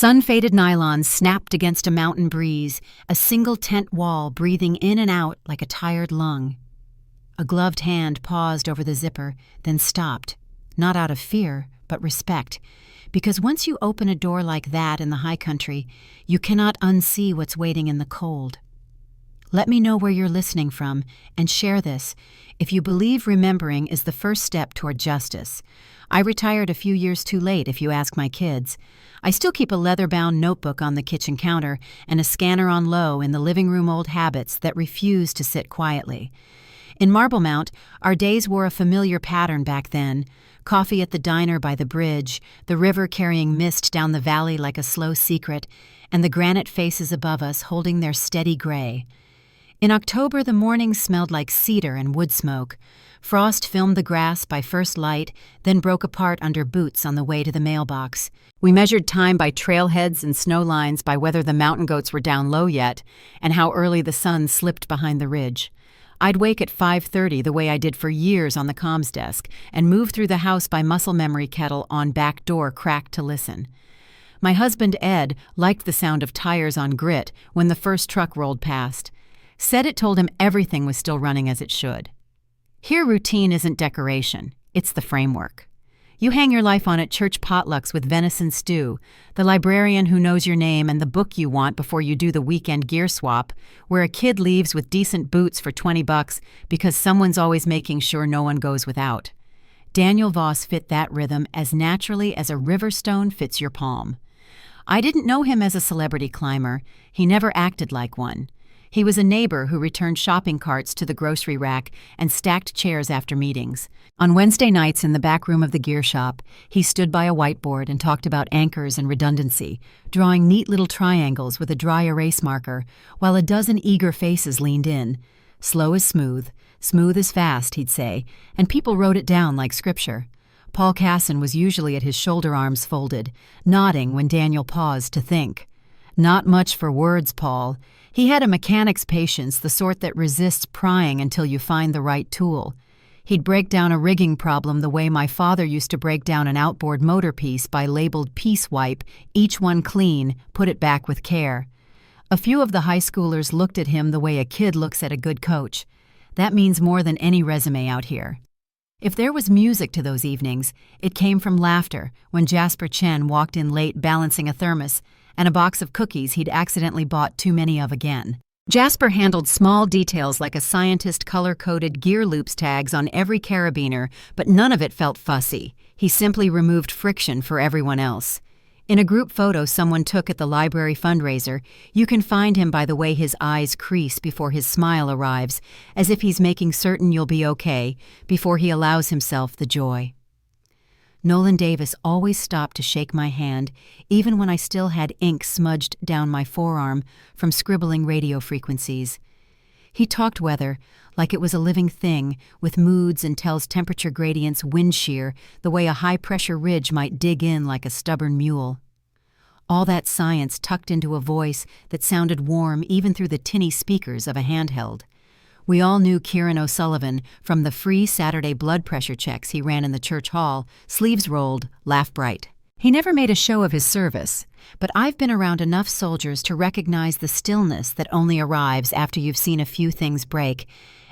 Sun-faded nylon snapped against a mountain breeze, a single tent wall breathing in and out like a tired lung. A gloved hand paused over the zipper, then stopped, not out of fear, but respect, because once you open a door like that in the high country, you cannot unsee what's waiting in the cold. Let me know where you're listening from, and share this, if you believe remembering is the first step toward justice. I retired a few years too late, if you ask my kids. I still keep a leather-bound notebook on the kitchen counter and a scanner on low in the living room old habits that refuse to sit quietly. In Marblemount, our days wore a familiar pattern back then. Coffee at the diner by the bridge, the river carrying mist down the valley like a slow secret, and the granite faces above us holding their steady gray. In October, the mornings smelled like cedar and wood smoke. Frost filmed the grass by first light, then broke apart under boots on the way to the mailbox. We measured time by trailheads and snow lines by whether the mountain goats were down low yet, and how early the sun slipped behind the ridge. I'd wake at 5:30 the way I did for years on the comms desk, and move through the house by muscle memory kettle on back door cracked to listen. My husband Ed liked the sound of tires on grit when the first truck rolled past. Said it told him everything was still running as it should. Here, routine isn't decoration, it's the framework. You hang your life on at church potlucks with venison stew, the librarian who knows your name and the book you want before you do the weekend gear swap, where a kid leaves with decent boots for $20 because someone's always making sure no one goes without. Daniel Voss fit that rhythm as naturally as a river stone fits your palm. I didn't know him as a celebrity climber. He never acted like one. He was a neighbor who returned shopping carts to the grocery rack and stacked chairs after meetings. On Wednesday nights in the back room of the gear shop, he stood by a whiteboard and talked about anchors and redundancy, drawing neat little triangles with a dry erase marker, while a dozen eager faces leaned in. Slow as smooth as fast, he'd say, and people wrote it down like scripture. Paul Casson was usually at his shoulder arms folded, nodding when Daniel paused to think. Not much for words, Paul. He had a mechanic's patience, the sort that resists prying until you find the right tool. He'd break down a rigging problem the way my father used to break down an outboard motor piece by labeled piece wipe, each one clean, put it back with care. A few of the high schoolers looked at him the way a kid looks at a good coach. That means more than any resume out here. If there was music to those evenings, it came from laughter when Jasper Chen walked in late balancing a thermos and a box of cookies he'd accidentally bought too many of again. Jasper handled small details like a scientist color-coded gear loops tags on every carabiner, but none of it felt fussy. He simply removed friction for everyone else. In a group photo someone took at the library fundraiser, you can find him by the way his eyes crease before his smile arrives, as if he's making certain you'll be okay, before he allows himself the joy. Nolan Davis always stopped to shake my hand, even when I still had ink smudged down my forearm from scribbling radio frequencies. He talked weather like it was a living thing, with moods and tells temperature gradients wind shear the way a high-pressure ridge might dig in like a stubborn mule. All that science tucked into a voice that sounded warm even through the tinny speakers of a handheld. We all knew Kieran O'Sullivan from the free Saturday blood pressure checks he ran in the church hall, sleeves rolled, laugh bright. He never made a show of his service, but I've been around enough soldiers to recognize the stillness that only arrives after you've seen a few things break,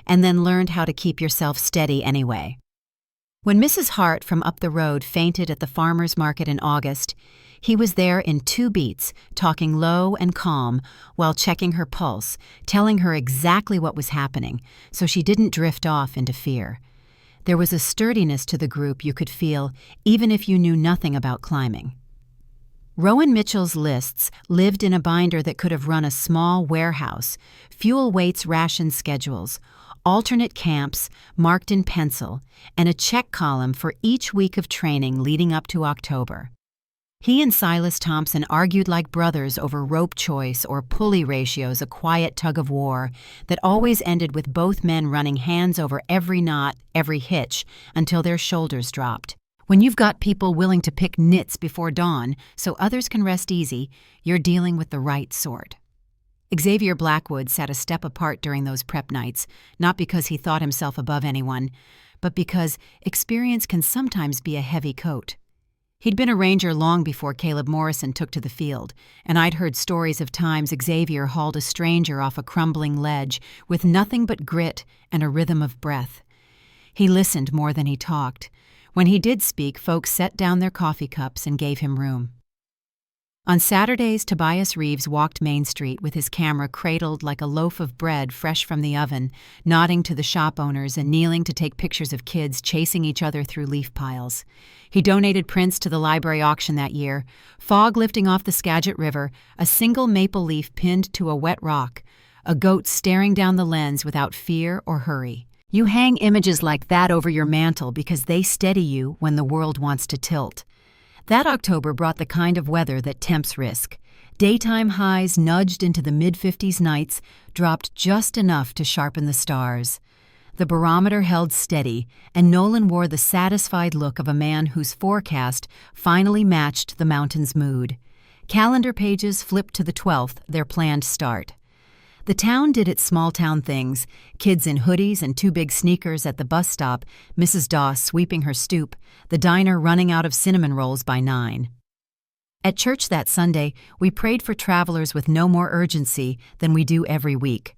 and then learned how to keep yourself steady anyway. When Mrs. Hart from up the road fainted at the farmer's market in August, he was there in 2 beats, talking low and calm while checking her pulse, telling her exactly what was happening, so she didn't drift off into fear. There was a sturdiness to the group you could feel, even if you knew nothing about climbing. Rowan Mitchell's lists lived in a binder that could have run a small warehouse, fuel weights, ration schedules, alternate camps marked in pencil, and a check column for each week of training leading up to October. He and Silas Thompson argued like brothers over rope choice or pulley ratios, a quiet tug-of-war that always ended with both men running hands over every knot, every hitch, until their shoulders dropped. When you've got people willing to pick nits before dawn so others can rest easy, you're dealing with the right sort. Xavier Blackwood sat a step apart during those prep nights, not because he thought himself above anyone, but because experience can sometimes be a heavy coat. He'd been a ranger long before Caleb Morrison took to the field, and I'd heard stories of times Xavier hauled a stranger off a crumbling ledge with nothing but grit and a rhythm of breath. He listened more than he talked. When he did speak, folks set down their coffee cups and gave him room. On Saturdays, Tobias Reeves walked Main Street with his camera cradled like a loaf of bread fresh from the oven, nodding to the shop owners and kneeling to take pictures of kids chasing each other through leaf piles. He donated prints to the library auction that year, fog lifting off the Skagit River, a single maple leaf pinned to a wet rock, a goat staring down the lens without fear or hurry. You hang images like that over your mantle because they steady you when the world wants to tilt. That October brought the kind of weather that tempts risk. Daytime highs nudged into the mid-50s, nights dropped just enough to sharpen the stars. The barometer held steady, and Nolan wore the satisfied look of a man whose forecast finally matched the mountain's mood. Calendar pages flipped to the 12th, their planned start. The town did its small-town things, kids in hoodies and two big sneakers at the bus stop, Mrs. Doss sweeping her stoop, the diner running out of cinnamon rolls by 9. At church that Sunday, we prayed for travelers with no more urgency than we do every week.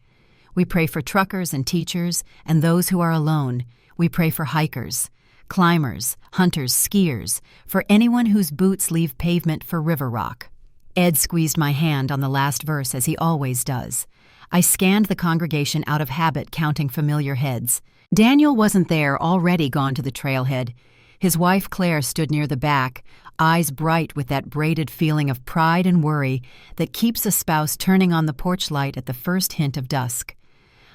We pray for truckers and teachers and those who are alone. We pray for hikers, climbers, hunters, skiers, for anyone whose boots leave pavement for river rock. Ed squeezed my hand on the last verse as he always does. I scanned the congregation out of habit, counting familiar heads. Daniel wasn't there, already gone to the trailhead. His wife Claire stood near the back, eyes bright with that braided feeling of pride and worry that keeps a spouse turning on the porch light at the first hint of dusk.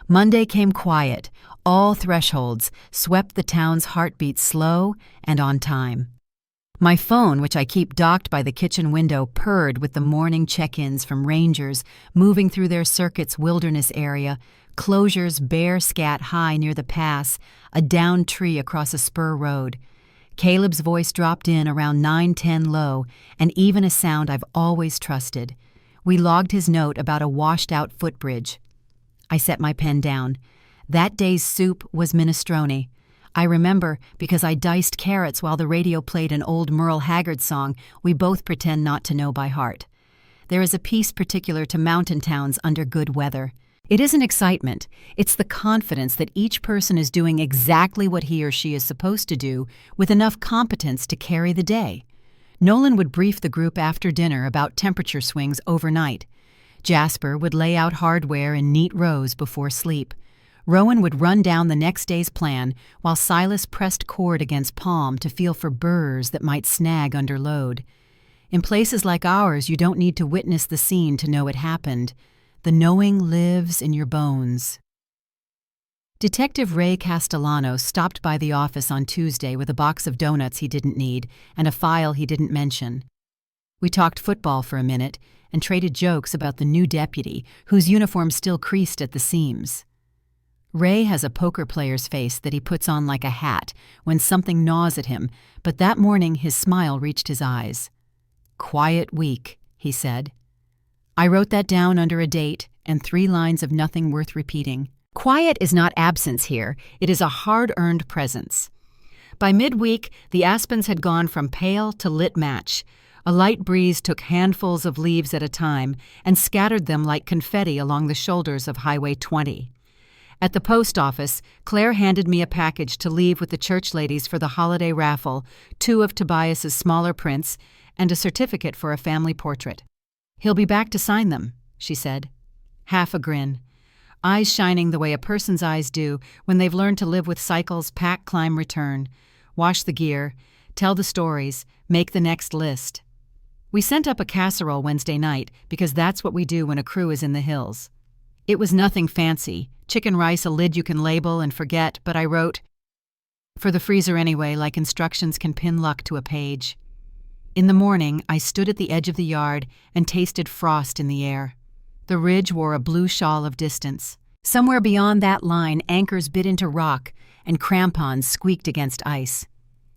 Monday came quiet. All thresholds swept the town's heartbeat slow and on time. My phone, which I keep docked by the kitchen window, purred with the morning check-ins from rangers moving through their circuit's wilderness area, closures bare scat high near the pass, a downed tree across a spur road. Caleb's voice dropped in around 9:10 low, and even a sound I've always trusted. We logged his note about a washed-out footbridge. I set my pen down. That day's soup was minestrone. I remember because I diced carrots while the radio played an old Merle Haggard song we both pretend not to know by heart. There is a peace particular to mountain towns under good weather. It isn't excitement, it's the confidence that each person is doing exactly what he or she is supposed to do with enough competence to carry the day. Nolan would brief the group after dinner about temperature swings overnight. Jasper would lay out hardware in neat rows before sleep. Rowan would run down the next day's plan while Silas pressed cord against palm to feel for burrs that might snag under load. In places like ours, you don't need to witness the scene to know it happened. The knowing lives in your bones. Detective Ray Castellano stopped by the office on Tuesday with a box of donuts he didn't need and a file he didn't mention. We talked football for a minute and traded jokes about the new deputy whose uniform still creased at the seams. Ray has a poker player's face that he puts on like a hat when something gnaws at him, but that morning his smile reached his eyes. "Quiet week," he said. I wrote that down under a date and 3 lines of nothing worth repeating. Quiet is not absence here, it is a hard-earned presence. By midweek, the aspens had gone from pale to lit match. A light breeze took handfuls of leaves at a time and scattered them like confetti along the shoulders of Highway 20. At the post office, Claire handed me a package to leave with the church ladies for the holiday raffle, 2 of Tobias's smaller prints, and a certificate for a family portrait. "He'll be back to sign them," she said. Half a grin. Eyes shining the way a person's eyes do when they've learned to live with cycles, pack, climb, return. Wash the gear, tell the stories, make the next list. We sent up a casserole Wednesday night because that's what we do when a crew is in the hills. It was nothing fancy. Chicken rice, a lid you can label and forget, but I wrote, "For the freezer anyway, like instructions can pin luck to a page." In the morning, I stood at the edge of the yard and tasted frost in the air. The ridge wore a blue shawl of distance. Somewhere beyond that line, anchors bit into rock and crampons squeaked against ice.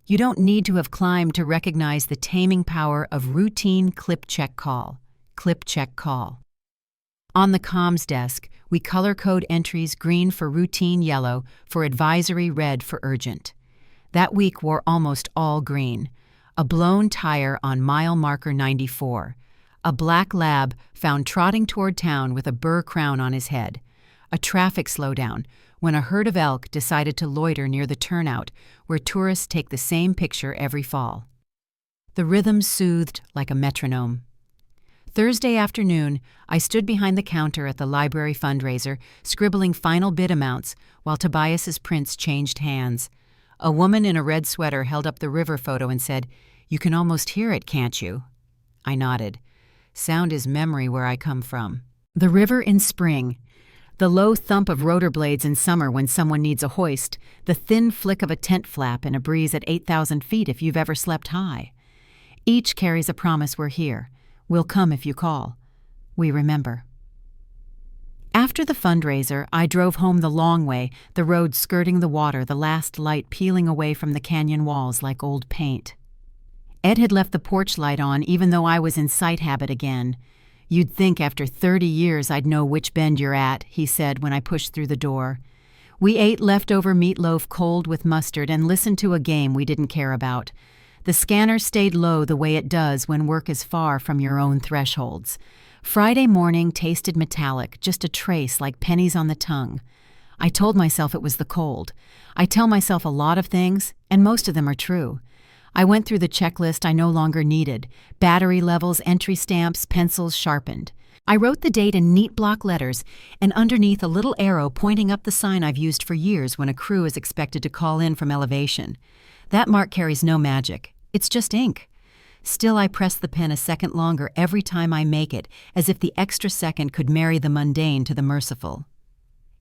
You don't need to have climbed to recognize the taming power of routine clip-check call. Clip-check call. On the comms desk, we color-code entries green for routine yellow, for advisory red for urgent. That week wore almost all green. a blown tire on mile marker 94, a black lab found trotting toward town with a burr crown on his head, a traffic slowdown when a herd of elk decided to loiter near the turnout where tourists take the same picture every fall. The rhythm soothed like a metronome. Thursday afternoon, I stood behind the counter at the library fundraiser, scribbling final bid amounts while Tobias's prints changed hands. A woman in a red sweater held up the river photo and said, "You can almost hear it, can't you?" I nodded. Sound is memory where I come from. The river in spring. The low thump of rotor blades in summer when someone needs a hoist. The thin flick of a tent flap in a breeze at 8,000 feet if you've ever slept high. Each carries a promise we're here. We'll come if you call. We remember. After the fundraiser, I drove home the long way, the road skirting the water, the last light peeling away from the canyon walls like old paint. Ed had left the porch light on even though I was in sight habit again. "You'd think after 30 years I'd know which bend you're at," he said when I pushed through the door. We ate leftover meatloaf cold with mustard and listened to a game we didn't care about. The scanner stayed low the way it does when work is far from your own thresholds. Friday morning tasted metallic, just a trace like pennies on the tongue. I told myself it was the cold. I tell myself a lot of things, and most of them are true. I went through the checklist I no longer needed: battery levels, entry stamps, pencils sharpened. I wrote the date in neat block letters, and underneath a little arrow pointing up the sign I've used for years when a crew is expected to call in from elevation. That mark carries no magic. It's just ink. Still, I press the pen a second longer every time I make it, as if the extra second could marry the mundane to the merciful.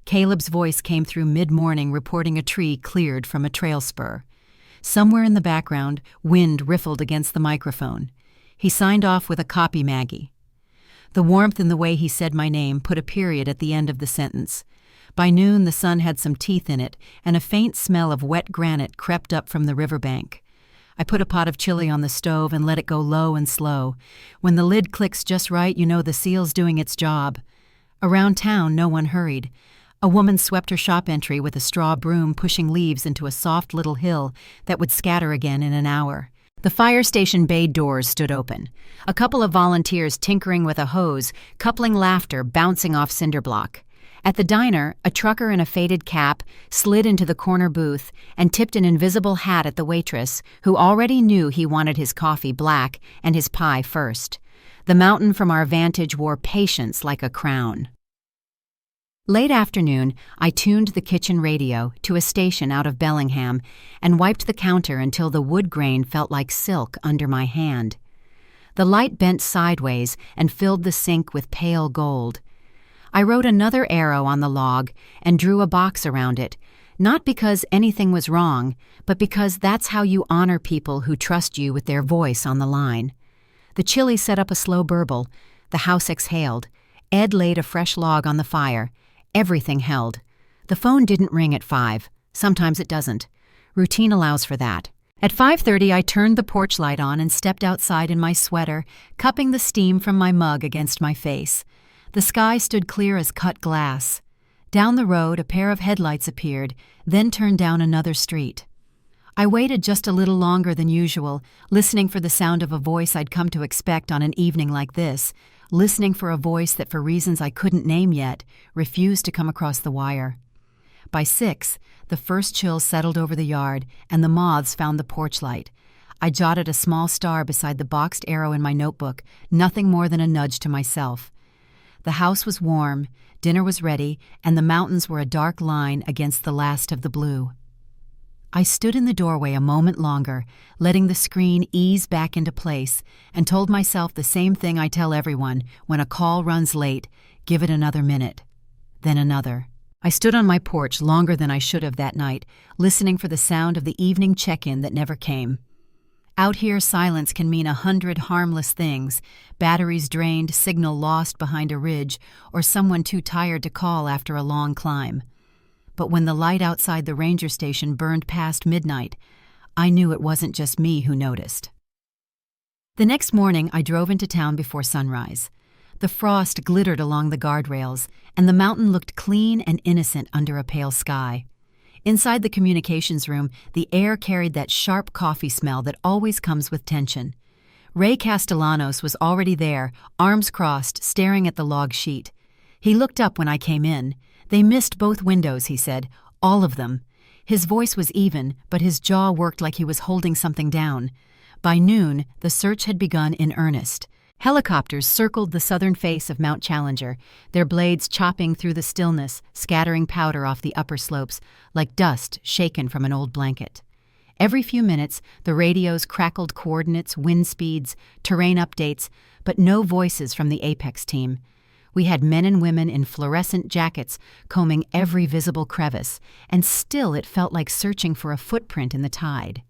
Caleb's voice came through mid-morning reporting a tree cleared from a trail spur. Somewhere in the background, wind riffled against the microphone. He signed off with a copy, Maggie. The warmth in the way he said my name put a period at the end of the sentence. By noon, the sun had some teeth in it, and a faint smell of wet granite crept up from the riverbank. I put a pot of chili on the stove and let it go low and slow. When the lid clicks just right, you know the seal's doing its job. Around town, no one hurried. A woman swept her shop entry with a straw broom, pushing leaves into a soft little hill that would scatter again in an hour. The fire station bay doors stood open. A couple of volunteers tinkering with a hose, coupling laughter bouncing off cinder block. At the diner, a trucker in a faded cap slid into the corner booth and tipped an invisible hat at the waitress, who already knew he wanted his coffee black and his pie first. The mountain from our vantage wore patience like a crown. Late afternoon, I tuned the kitchen radio to a station out of Bellingham and wiped the counter until the wood grain felt like silk under my hand. The light bent sideways and filled the sink with pale gold. I wrote another arrow on the log and drew a box around it, not because anything was wrong, but because that's how you honor people who trust you with their voice on the line. The chili set up a slow burble. The house exhaled. Ed laid a fresh log on the fire. Everything held. The phone didn't ring at 5. Sometimes it doesn't. Routine allows for that. At 5:30, I turned the porch light on and stepped outside in my sweater, cupping the steam from my mug against my face. The sky stood clear as cut glass. Down the road, a pair of headlights appeared, then turned down another street. I waited just a little longer than usual, listening for the sound of a voice I'd come to expect on an evening like this, listening for a voice that, for reasons I couldn't name yet, refused to come across the wire. By 6, the first chill settled over the yard, and the moths found the porch light. I jotted a small star beside the boxed arrow in my notebook, nothing more than a nudge to myself. The house was warm, dinner was ready, and the mountains were a dark line against the last of the blue. I stood in the doorway a moment longer, letting the screen ease back into place, and told myself the same thing I tell everyone when a call runs late: give it another minute. Then another. I stood on my porch longer than I should have that night, listening for the sound of the evening check-in that never came. Out here, silence can mean 100 harmless things: batteries drained, signal lost behind a ridge, or someone too tired to call after a long climb. But when the light outside the ranger station burned past midnight, I knew it wasn't just me who noticed. The next morning, I drove into town before sunrise. The frost glittered along the guardrails, and the mountain looked clean and innocent under a pale sky. Inside the communications room, the air carried that sharp coffee smell that always comes with tension. Ray Castellanos was already there, arms crossed, staring at the log sheet. He looked up when I came in. "They missed both windows," he said. "All of them." His voice was even, but his jaw worked like he was holding something down. By noon, the search had begun in earnest. Helicopters circled the southern face of Mount Challenger, their blades chopping through the stillness, scattering powder off the upper slopes, like dust shaken from an old blanket. Every few minutes, the radios crackled coordinates, wind speeds, terrain updates, but no voices from the Apex team. We had men and women in fluorescent jackets combing every visible crevice, and still it felt like searching for a footprint in the tide.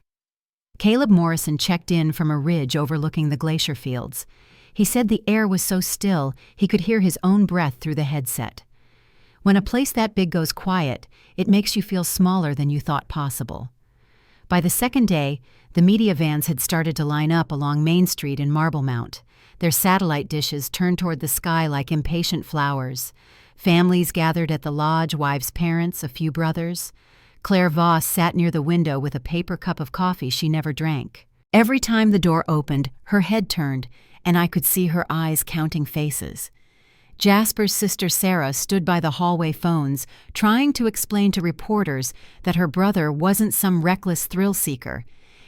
Caleb Morrison checked in from a ridge overlooking the glacier fields. He said the air was so still he could hear his own breath through the headset. When a place that big goes quiet, it makes you feel smaller than you thought possible. By the second day, the media vans had started to line up along Main Street in Marble Mount, their satellite dishes turned toward the sky like impatient flowers. Families gathered at the lodge, wives' parents, a few brothers. Claire Voss sat near the window with a paper cup of coffee she never drank. Every time the door opened, her head turned, and I could see her eyes counting faces. Jasper's sister Sarah stood by the hallway phones, trying to explain to reporters that her brother wasn't some reckless thrill-seeker.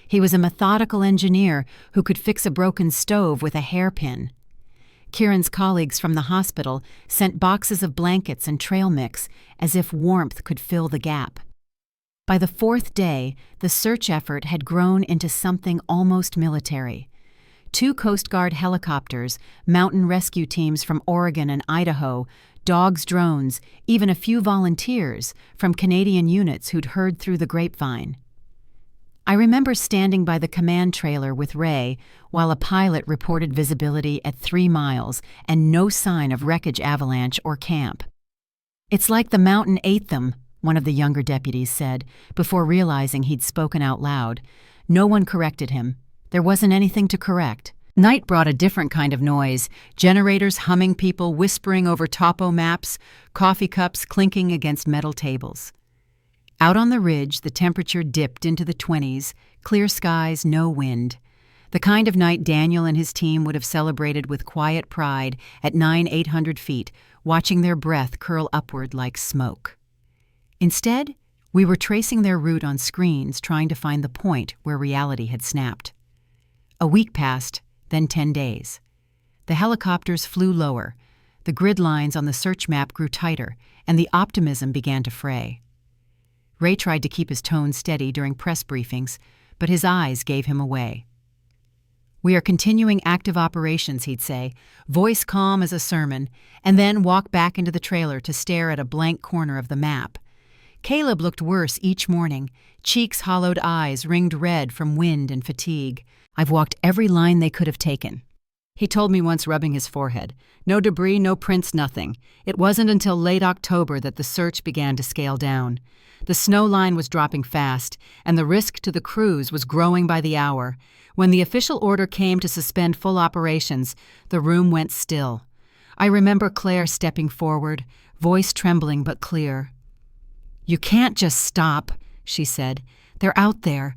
He was a methodical engineer who could fix a broken stove with a hairpin. Kieran's colleagues from the hospital sent boxes of blankets and trail mix as if warmth could fill the gap. By the fourth day, the search effort had grown into something almost military. 2 Coast Guard helicopters, mountain rescue teams from Oregon and Idaho, dogs, drones, even a few volunteers from Canadian units who'd heard through the grapevine. I remember standing by the command trailer with Ray while a pilot reported visibility at 3 miles and no sign of wreckage avalanche or camp. "It's like the mountain ate them," one of the younger deputies said, before realizing he'd spoken out loud. No one corrected him. There wasn't anything to correct. Night brought a different kind of noise, generators humming, people whispering over topo maps, coffee cups clinking against metal tables. Out on the ridge, the temperature dipped into the 20s, clear skies, no wind. The kind of night Daniel and his team would have celebrated with quiet pride at 800 feet, watching their breath curl upward like smoke. Instead, we were tracing their route on screens, trying to find the point where reality had snapped. A week passed, then 10 days. The helicopters flew lower, the grid lines on the search map grew tighter, and the optimism began to fray. Ray tried to keep his tone steady during press briefings, but his eyes gave him away. "We are continuing active operations," he'd say, voice calm as a sermon, and then walk back into the trailer to stare at a blank corner of the map. Caleb looked worse each morning, cheeks hollowed, eyes ringed red from wind and fatigue. "I've walked every line they could have taken," he told me once, rubbing his forehead. "No debris, no prints, nothing. It wasn't until late October that the search began to scale down. The snow line was dropping fast, and the risk to the crews was growing by the hour. When the official order came to suspend full operations, the room went still. I remember Claire stepping forward, voice trembling but clear. "You can't just stop," she said. "They're out there."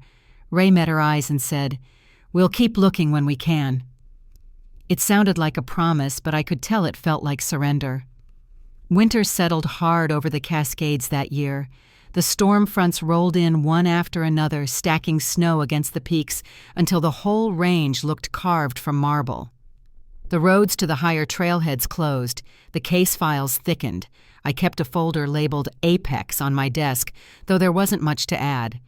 Ray met her eyes and said, "We'll keep looking when we can." It sounded like a promise, but I could tell it felt like surrender. Winter settled hard over the Cascades that year. The storm fronts rolled in one after another, stacking snow against the peaks until the whole range looked carved from marble. The roads to the higher trailheads closed. The case files thickened. I kept a folder labeled Apex on my desk, though there wasn't much to add.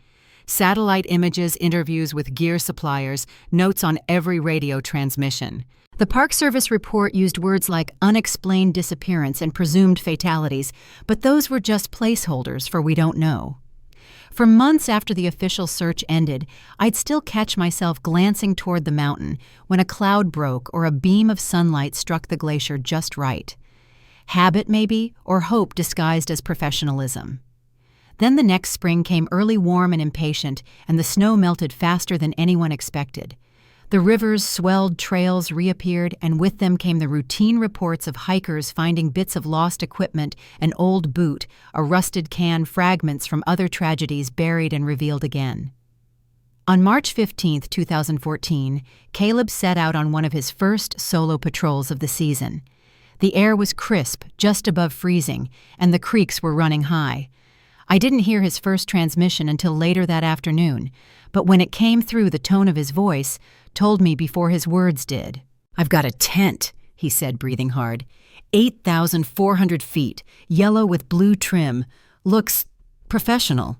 Satellite images, interviews with gear suppliers, notes on every radio transmission. The Park Service report used words like unexplained disappearance and presumed fatalities, but those were just placeholders for we don't know. For months after the official search ended, I'd still catch myself glancing toward the mountain when a cloud broke or a beam of sunlight struck the glacier just right. Habit, maybe, or hope disguised as professionalism. Then the next spring came early, warm and impatient, and the snow melted faster than anyone expected. The river's swelled trails reappeared, and with them came the routine reports of hikers finding bits of lost equipment, an old boot, a rusted can, fragments from other tragedies buried and revealed again. On March 15, 2014, Caleb set out on one of his first solo patrols of the season. The air was crisp, just above freezing, and the creeks were running high. I didn't hear his first transmission until later that afternoon, but when it came through, the tone of his voice told me before his words did. "I've got a tent," he said, breathing hard. 8,400 feet, yellow with blue trim. Looks professional.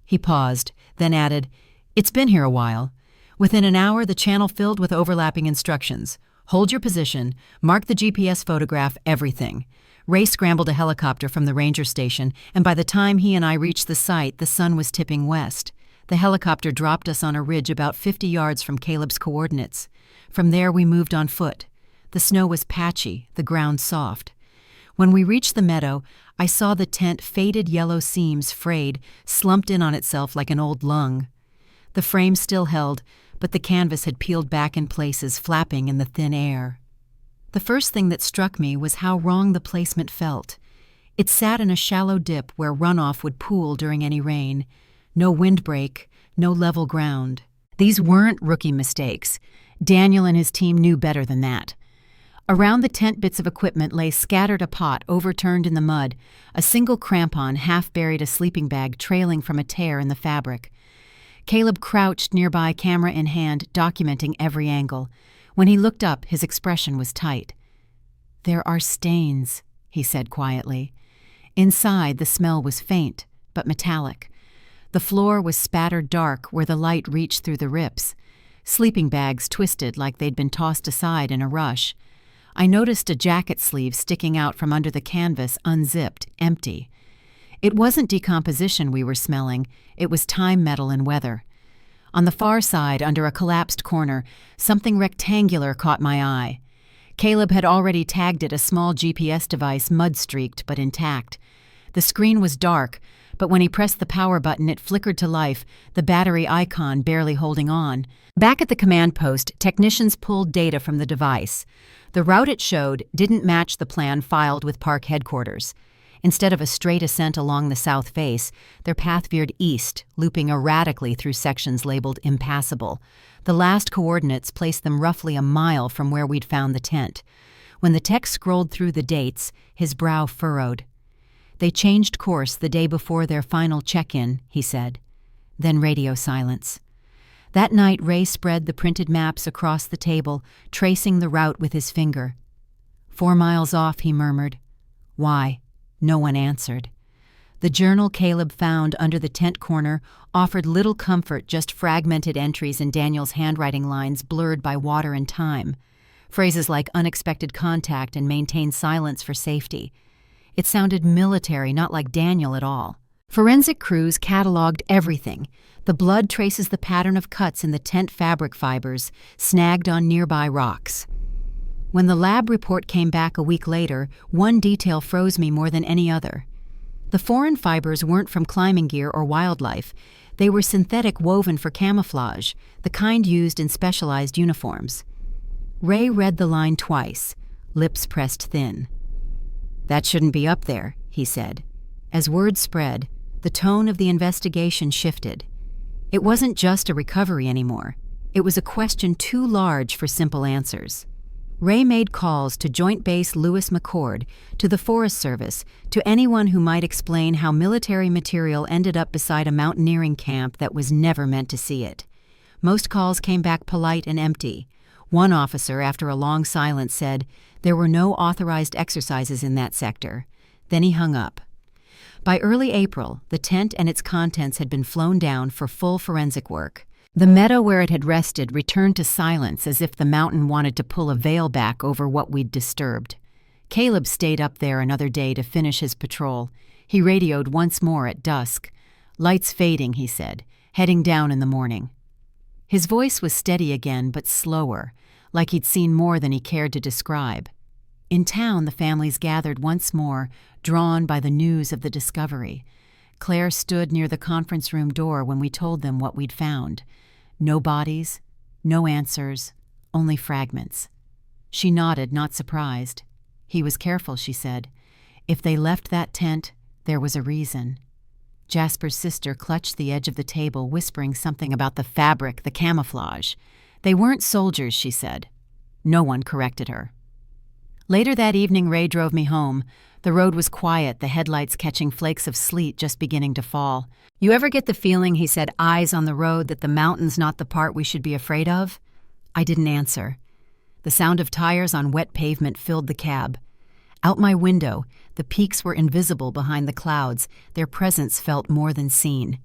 He paused, then added, "It's been here a while." Within an hour, the channel filled with overlapping instructions. "Hold your position, mark the GPS photograph, everything." Ray scrambled a helicopter from the ranger station, and by the time he and I reached the site, the sun was tipping west. The helicopter dropped us on a ridge about 50 yards from Caleb's coordinates. From there, we moved on foot. The snow was patchy, the ground soft. When we reached the meadow, I saw the tent faded yellow seams frayed, slumped in on itself like an old lung. The frame still held, but the canvas had peeled back in places, flapping in the thin air. The first thing that struck me was how wrong the placement felt. It sat in a shallow dip where runoff would pool during any rain. No windbreak, no level ground. These weren't rookie mistakes. Daniel and his team knew better than that. Around the tent, bits of equipment lay scattered a pot, overturned in the mud, a single crampon half buried, a sleeping bag trailing from a tear in the fabric. Caleb crouched nearby, camera in hand, documenting every angle. When he looked up, his expression was tight. "There are stains," he said quietly. Inside, the smell was faint, but metallic. The floor was spattered dark where the light reached through the rips. Sleeping bags twisted like they'd been tossed aside in a rush. I noticed a jacket sleeve sticking out from under the canvas, unzipped, empty. It wasn't decomposition we were smelling, it was time, metal, and weather. On the far side, under a collapsed corner, something rectangular caught my eye. Caleb had already tagged it, a small GPS device, mud-streaked but intact. The screen was dark, but when he pressed the power button, it flickered to life, the battery icon barely holding on. Back at the command post, technicians pulled data from the device. The route it showed didn't match the plan filed with park headquarters. Instead of a straight ascent along the south face, their path veered east, looping erratically through sections labeled impassable. The last coordinates placed them roughly a mile from where we'd found the tent. When the tech scrolled through the dates, his brow furrowed. "They changed course the day before their final check-in," he said. Then radio silence. That night, Ray spread the printed maps across the table, tracing the route with his finger. 4 miles off, he murmured. "Why?" No one answered. The journal Caleb found under the tent corner offered little comfort, just fragmented entries in Daniel's handwriting lines blurred by water and time. Phrases like unexpected contact and maintain silence for safety. It sounded military, not like Daniel at all. Forensic crews cataloged everything. The blood traces the pattern of cuts in the tent fabric fibers, snagged on nearby rocks. When the lab report came back a week later, one detail froze me more than any other. The foreign fibers weren't from climbing gear or wildlife. They were synthetic, woven for camouflage, the kind used in specialized uniforms. Ray read the line twice, lips pressed thin. "That shouldn't be up there," he said. As word spread, the tone of the investigation shifted. It wasn't just a recovery anymore. It was a question too large for simple answers. Ray made calls to Joint Base Lewis McChord, to the Forest Service, to anyone who might explain how military material ended up beside a mountaineering camp that was never meant to see it. Most calls came back polite and empty. One officer, after a long silence, said there were no authorized exercises in that sector. Then he hung up. By early April, the tent and its contents had been flown down for full forensic work. The meadow where it had rested returned to silence, as if the mountain wanted to pull a veil back over what we'd disturbed. Caleb stayed up there another day to finish his patrol. He radioed once more at dusk. "Lights fading," he said, "heading down in the morning." His voice was steady again, but slower, like he'd seen more than he cared to describe. In town, the families gathered once more, drawn by the news of the discovery. Claire stood near the conference room door when we told them what we'd found. No bodies, No answers, only fragments. She nodded, not surprised. He was careful, she said. If they left that tent, there was a reason. Jasper's sister clutched the edge of the table, whispering something about the fabric, the camouflage. They weren't soldiers, she said. No one corrected her. Later that evening, Ray drove me home. The road was quiet, the headlights catching flakes of sleet just beginning to fall. You ever get the feeling, he said, eyes on the road, that the mountain's not the part we should be afraid of? I didn't answer. The sound of tires on wet pavement filled the cab. Out my window, the peaks were invisible behind the clouds, their presence felt more than seen.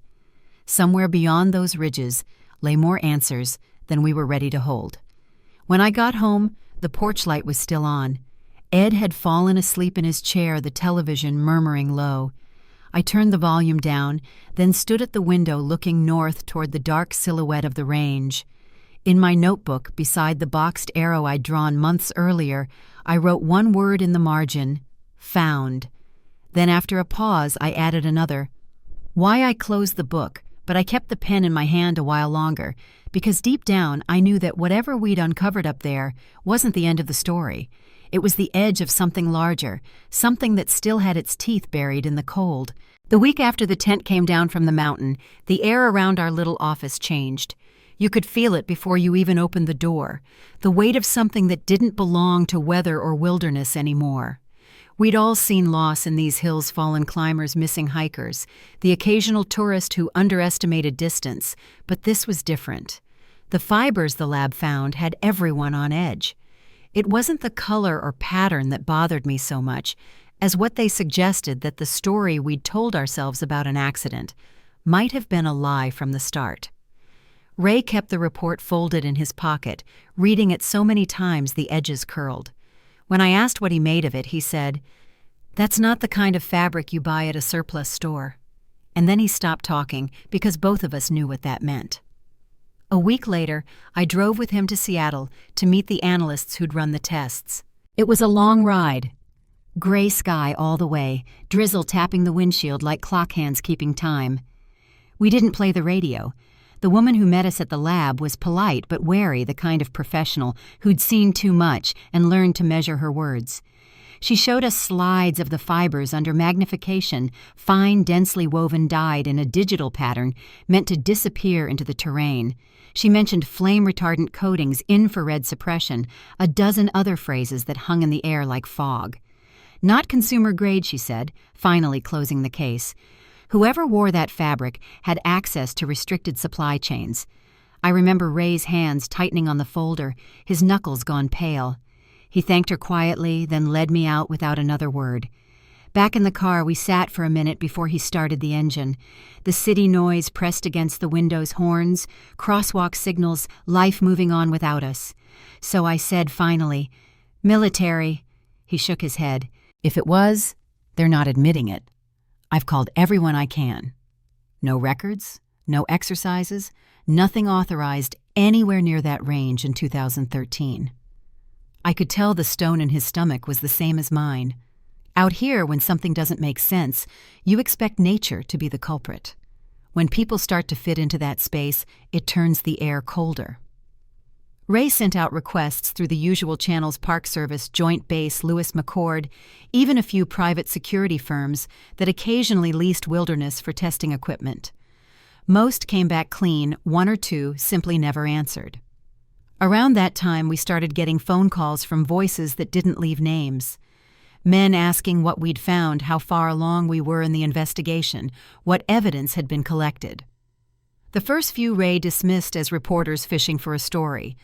Somewhere beyond those ridges lay more answers than we were ready to hold. When I got home, the porch light was still on. Ed had fallen asleep in his chair, the television murmuring low. I turned the volume down, then stood at the window looking north toward the dark silhouette of the range. In my notebook, beside the boxed arrow I'd drawn months earlier, I wrote one word in the margin, found. Then after a pause, I added another. Why I closed the book, but I kept the pen in my hand a while longer, because deep down I knew that whatever we'd uncovered up there wasn't the end of the story. It was the edge of something larger, something that still had its teeth buried in the cold. The week after the tent came down from the mountain, the air around our little office changed. You could feel it before you even opened the door, the weight of something that didn't belong to weather or wilderness anymore. We'd all seen loss in these hills, fallen climbers, missing hikers, the occasional tourist who underestimated distance, but this was different. The fibers the lab found had everyone on edge. It wasn't the color or pattern that bothered me so much as what they suggested, that the story we'd told ourselves about an accident might have been a lie from the start. Ray kept the report folded in his pocket, reading it so many times the edges curled. When I asked what he made of it, he said, "That's not the kind of fabric you buy at a surplus store." And then he stopped talking because both of us knew what that meant. A week later, I drove with him to Seattle to meet the analysts who'd run the tests. It was a long ride. Gray sky all the way, drizzle tapping the windshield like clock hands keeping time. We didn't play the radio. The woman who met us at the lab was polite but wary, the kind of professional who'd seen too much and learned to measure her words. She showed us slides of the fibers under magnification, fine, densely woven dyed in a digital pattern meant to disappear into the terrain. She mentioned flame-retardant coatings, infrared suppression, a dozen other phrases that hung in the air like fog. Not consumer grade, she said, finally closing the case. Whoever wore that fabric had access to restricted supply chains. I remember Ray's hands tightening on the folder, his knuckles gone pale. He thanked her quietly, then led me out without another word. Back in the car, we sat for a minute before he started the engine. The city noise pressed against the window's horns, crosswalk signals, life moving on without us. So I said finally, "Military." He shook his head. "If it was, they're not admitting it. I've called everyone I can. No records, no exercises, nothing authorized anywhere near that range in 2013. I could tell the stone in his stomach was the same as mine. Out here, when something doesn't make sense, you expect nature to be the culprit. When people start to fit into that space, it turns the air colder. Ray sent out requests through the usual channels: Park Service, Joint Base, Lewis McChord, even a few private security firms that occasionally leased wilderness for testing equipment. Most came back clean, one or two simply never answered. Around that time, we started getting phone calls from voices that didn't leave names. Men asking what we'd found, how far along we were in the investigation, what evidence had been collected. The first few Ray dismissed as reporters fishing for a story.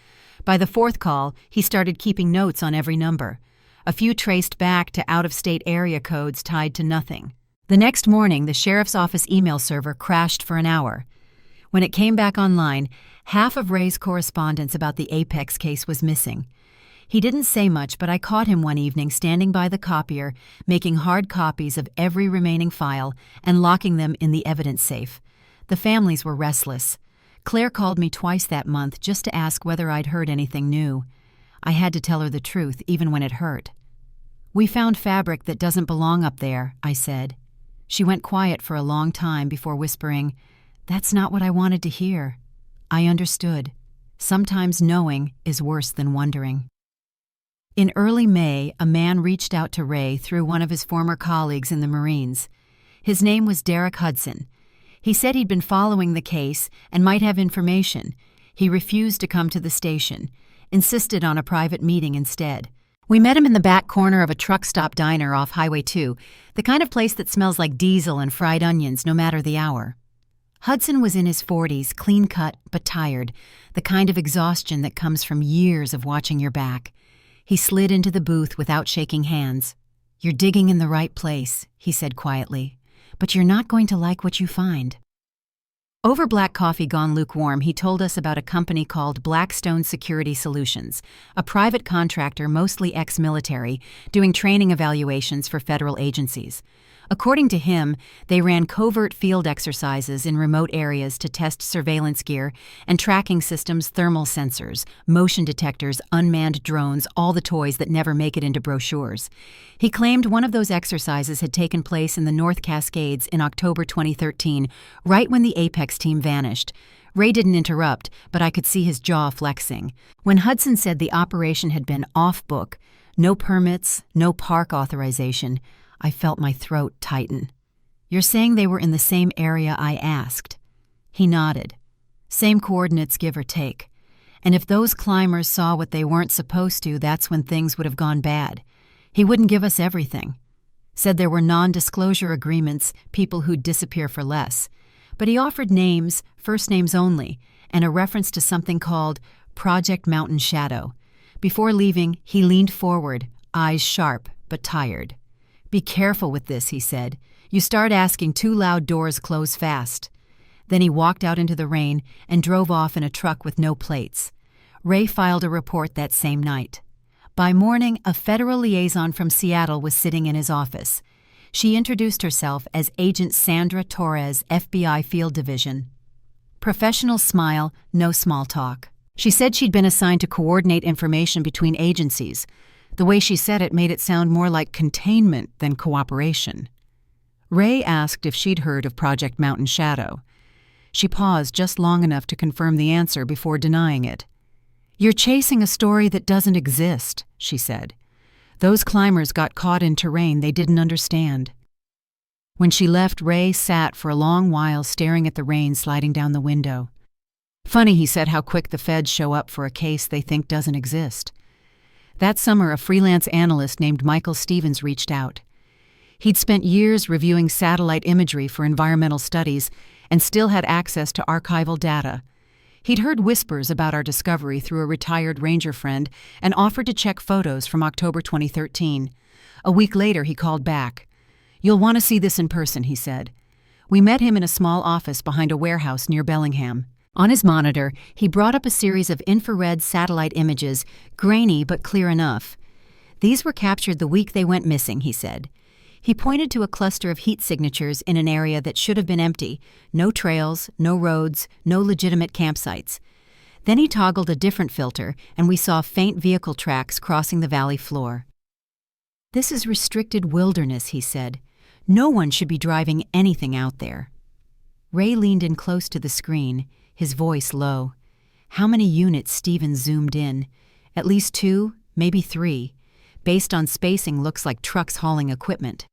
By the fourth call, he started keeping notes on every number. A few traced back to out-of-state area codes tied to nothing. The next morning, the sheriff's office email server crashed for an hour. When it came back online, half of Ray's correspondence about the Apex case was missing. He didn't say much, but I caught him one evening standing by the copier, making hard copies of every remaining file and locking them in the evidence safe. The families were restless. Claire called me twice that month just to ask whether I'd heard anything new. I had to tell her the truth, even when it hurt. "We found fabric that doesn't belong up there," I said. She went quiet for a long time before whispering, "That's not what I wanted to hear." I understood. Sometimes knowing is worse than wondering. In early May, a man reached out to Ray through one of his former colleagues in the Marines. His name was Derek Hudson. He said he'd been following the case and might have information. He refused to come to the station, insisted on a private meeting instead. We met him in the back corner of a truck stop diner off Highway 2, the kind of place that smells like diesel and fried onions no matter the hour. Hudson was in his 40s, clean-cut but tired, the kind of exhaustion that comes from years of watching your back. He slid into the booth without shaking hands. "You're digging in the right place," he said quietly, "but you're not going to like what you find." Over black coffee gone lukewarm, he told us about a company called Blackstone Security Solutions, a private contractor mostly ex-military, doing training evaluations for federal agencies. According to him, they ran covert field exercises in remote areas to test surveillance gear and tracking systems, thermal sensors, motion detectors, unmanned drones, all the toys that never make it into brochures. He claimed one of those exercises had taken place in the North Cascades in October 2013, right when the Apex team vanished. Ray didn't interrupt, but I could see his jaw flexing. When Hudson said the operation had been off-book, no permits, no park authorization, I felt my throat tighten. "You're saying they were in the same area I asked?" He nodded. "Same coordinates, give or take. And if those climbers saw what they weren't supposed to, that's when things would have gone bad. He wouldn't give us everything. Said there were non-disclosure agreements, people who'd disappear for less. But he offered names, first names only, and a reference to something called Project Mountain Shadow. Before leaving, he leaned forward, eyes sharp but tired. 'Be careful with this,' he said. 'You start asking too loud, doors close fast.' Then he walked out into the rain and drove off in a truck with no plates. Ray filed a report that same night. By morning, a federal liaison from Seattle was sitting in his office. She introduced herself as Agent Sandra Torres, FBI Field Division. Professional smile, no small talk. She said she'd been assigned to coordinate information between agencies. The way she said it made it sound more like containment than cooperation. Ray asked if she'd heard of Project Mountain Shadow. She paused just long enough to confirm the answer before denying it. "You're chasing a story that doesn't exist," she said. "Those climbers got caught in terrain they didn't understand." When she left, Ray sat for a long while staring at the rain sliding down the window. "Funny," he said, "how quick the feds show up for a case they think doesn't exist." That summer, a freelance analyst named Michael Stevens reached out. He'd spent years reviewing satellite imagery for environmental studies and still had access to archival data. He'd heard whispers about our discovery through a retired ranger friend and offered to check photos from October 2013. A week later, he called back. "You'll want to see this in person," he said. We met him in a small office behind a warehouse near Bellingham. On his monitor, he brought up a series of infrared satellite images, grainy but clear enough. "These were captured the week they went missing," he said. He pointed to a cluster of heat signatures in an area that should have been empty. No trails, no roads, no legitimate campsites. Then he toggled a different filter, and we saw faint vehicle tracks crossing the valley floor. "This is restricted wilderness," he said. "No one should be driving anything out there." Ray leaned in close to the screen, his voice low. How many units Stevens zoomed in? At least 2, maybe 3. Based on spacing, looks like trucks hauling equipment.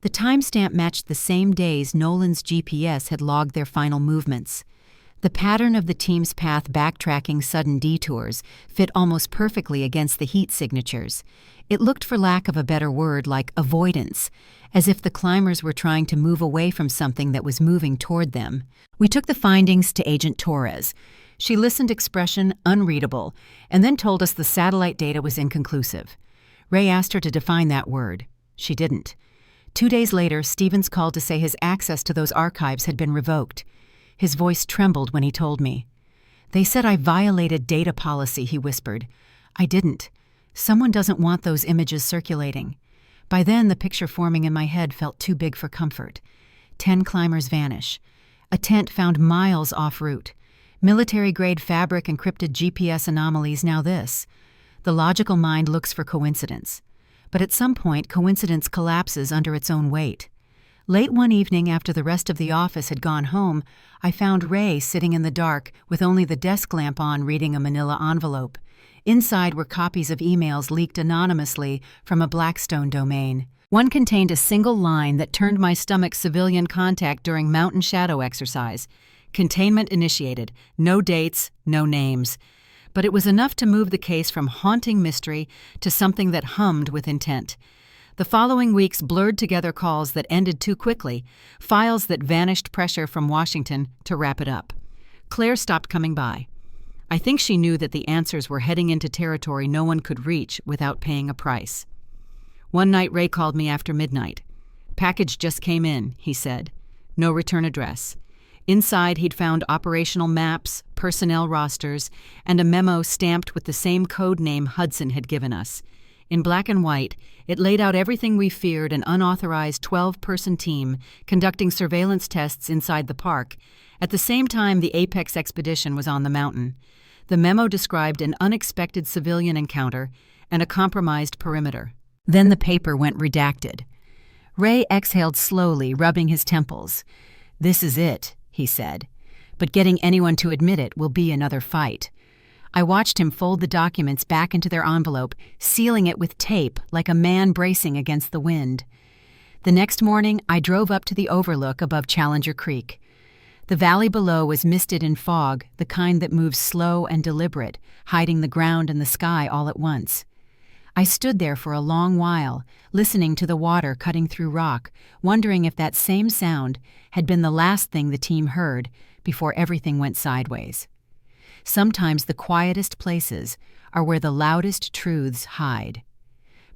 The timestamp matched the same days Nolan's GPS had logged their final movements. The pattern of the team's path backtracking sudden detours fit almost perfectly against the heat signatures. It looked, for lack of a better word, like avoidance, as if the climbers were trying to move away from something that was moving toward them. We took the findings to Agent Torres. She listened, expression unreadable, and then told us the satellite data was inconclusive. Ray asked her to define that word. She didn't. 2 days later, Stevens called to say his access to those archives had been revoked. His voice trembled when he told me. "They said I violated data policy," he whispered. "I didn't. Someone doesn't want those images circulating." By then, the picture forming in my head felt too big for comfort. 10 climbers vanish. A tent found miles off route. Military-grade fabric, encrypted GPS anomalies, now this. The logical mind looks for coincidence. But at some point, coincidence collapses under its own weight. Late one evening, after the rest of the office had gone home, I found Ray sitting in the dark with only the desk lamp on, reading a manila envelope. Inside were copies of emails leaked anonymously from a Blackstone domain. One contained a single line that turned my stomach: civilian contact during mountain shadow exercise. Containment initiated. No dates, no names. But it was enough to move the case from haunting mystery to something that hummed with intent. The following weeks blurred together calls that ended too quickly, files that vanished, pressure from Washington to wrap it up. Claire stopped coming by. I think she knew that the answers were heading into territory no one could reach without paying a price. One night Ray called me after midnight. "Package just came in," he said. No return address. Inside he'd found operational maps, personnel rosters, and a memo stamped with the same code name Hudson had given us. In black and white, it laid out everything we feared: an unauthorized 12-person team conducting surveillance tests inside the park. At the same time, the Apex expedition was on the mountain. The memo described an unexpected civilian encounter and a compromised perimeter. Then the paper went redacted. Ray exhaled slowly, rubbing his temples. "This is it," he said. "But getting anyone to admit it will be another fight." I watched him fold the documents back into their envelope, sealing it with tape like a man bracing against the wind. The next morning, I drove up to the overlook above Challenger Creek. The valley below was misted in fog, the kind that moves slow and deliberate, hiding the ground and the sky all at once. I stood there for a long while, listening to the water cutting through rock, wondering if that same sound had been the last thing the team heard before everything went sideways. Sometimes the quietest places are where the loudest truths hide.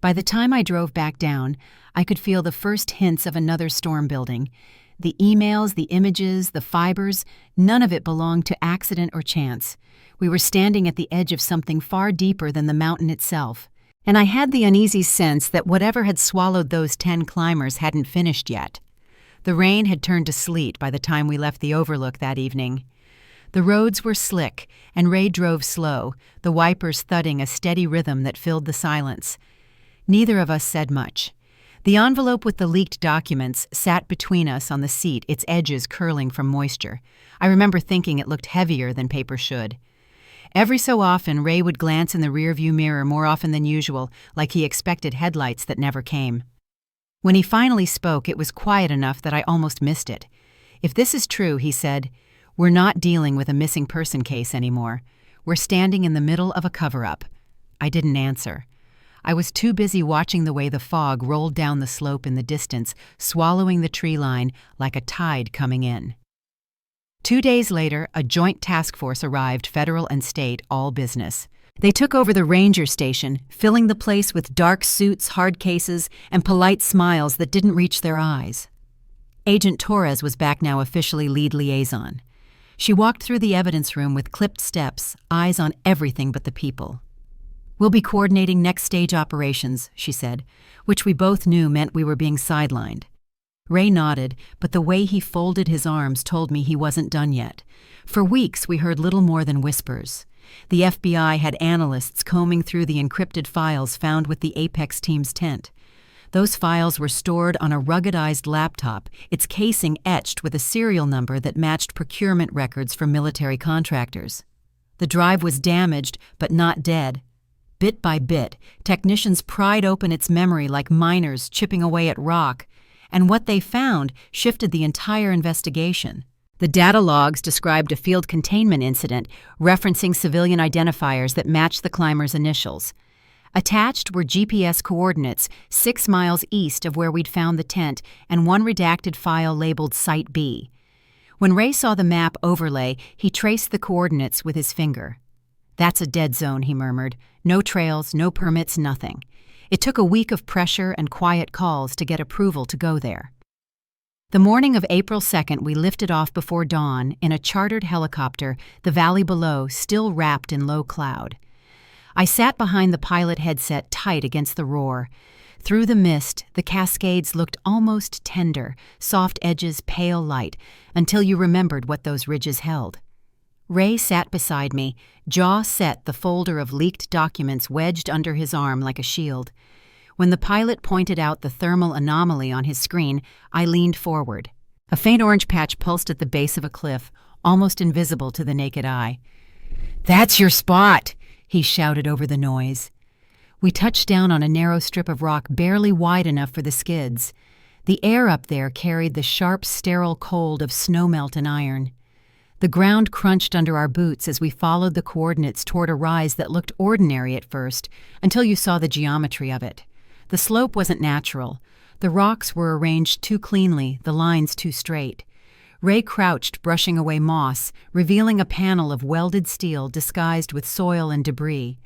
By the time I drove back down, I could feel the first hints of another storm building. The emails, the images, the fibers, none of it belonged to accident or chance. We were standing at the edge of something far deeper than the mountain itself. And I had the uneasy sense that whatever had swallowed those 10 climbers hadn't finished yet. The rain had turned to sleet by the time we left the overlook that evening. The roads were slick, and Ray drove slow, the wipers thudding a steady rhythm that filled the silence. Neither of us said much. The envelope with the leaked documents sat between us on the seat, its edges curling from moisture. I remember thinking it looked heavier than paper should. Every so often, Ray would glance in the rearview mirror, more often than usual, like he expected headlights that never came. When he finally spoke, it was quiet enough that I almost missed it. "If this is true," he said, "we're not dealing with a missing person case anymore. We're standing in the middle of a cover-up." I didn't answer. I was too busy watching the way the fog rolled down the slope in the distance, swallowing the tree line like a tide coming in. 2 days later, a joint task force arrived, federal and state, all business. They took over the ranger station, filling the place with dark suits, hard cases, and polite smiles that didn't reach their eyes. Agent Torres was back now, officially lead liaison. She walked through the evidence room with clipped steps, eyes on everything but the people. "We'll be coordinating next stage operations," she said, which we both knew meant we were being sidelined. Ray nodded, but the way he folded his arms told me he wasn't done yet. For weeks we heard little more than whispers. The FBI had analysts combing through the encrypted files found with the Apex team's tent. Those files were stored on a ruggedized laptop, its casing etched with a serial number that matched procurement records for military contractors. The drive was damaged, but not dead. Bit by bit, technicians pried open its memory like miners chipping away at rock, and what they found shifted the entire investigation. The data logs described a field containment incident, referencing civilian identifiers that matched the climbers' initials. Attached were GPS coordinates 6 miles east of where we'd found the tent and one redacted file labeled Site B. When Ray saw the map overlay, he traced the coordinates with his finger. "That's a dead zone," he murmured. "No trails, no permits, nothing." It took a week of pressure and quiet calls to get approval to go there. The morning of April 2nd, we lifted off before dawn in a chartered helicopter, the valley below still wrapped in low cloud. I sat behind the pilot headset tight against the roar. Through the mist, the Cascades looked almost tender, soft edges, pale light, until you remembered what those ridges held. Ray sat beside me, jaw set, the folder of leaked documents wedged under his arm like a shield. When the pilot pointed out the thermal anomaly on his screen, I leaned forward. A faint orange patch pulsed at the base of a cliff, almost invisible to the naked eye. "That's your spot!" he shouted over the noise. We touched down on a narrow strip of rock barely wide enough for the skids. The air up there carried the sharp, sterile cold of snowmelt and iron. The ground crunched under our boots as we followed the coordinates toward a rise that looked ordinary at first, until you saw the geometry of it. The slope wasn't natural. The rocks were arranged too cleanly, the lines too straight. Ray crouched, brushing away moss, revealing a panel of welded steel disguised with soil and debris.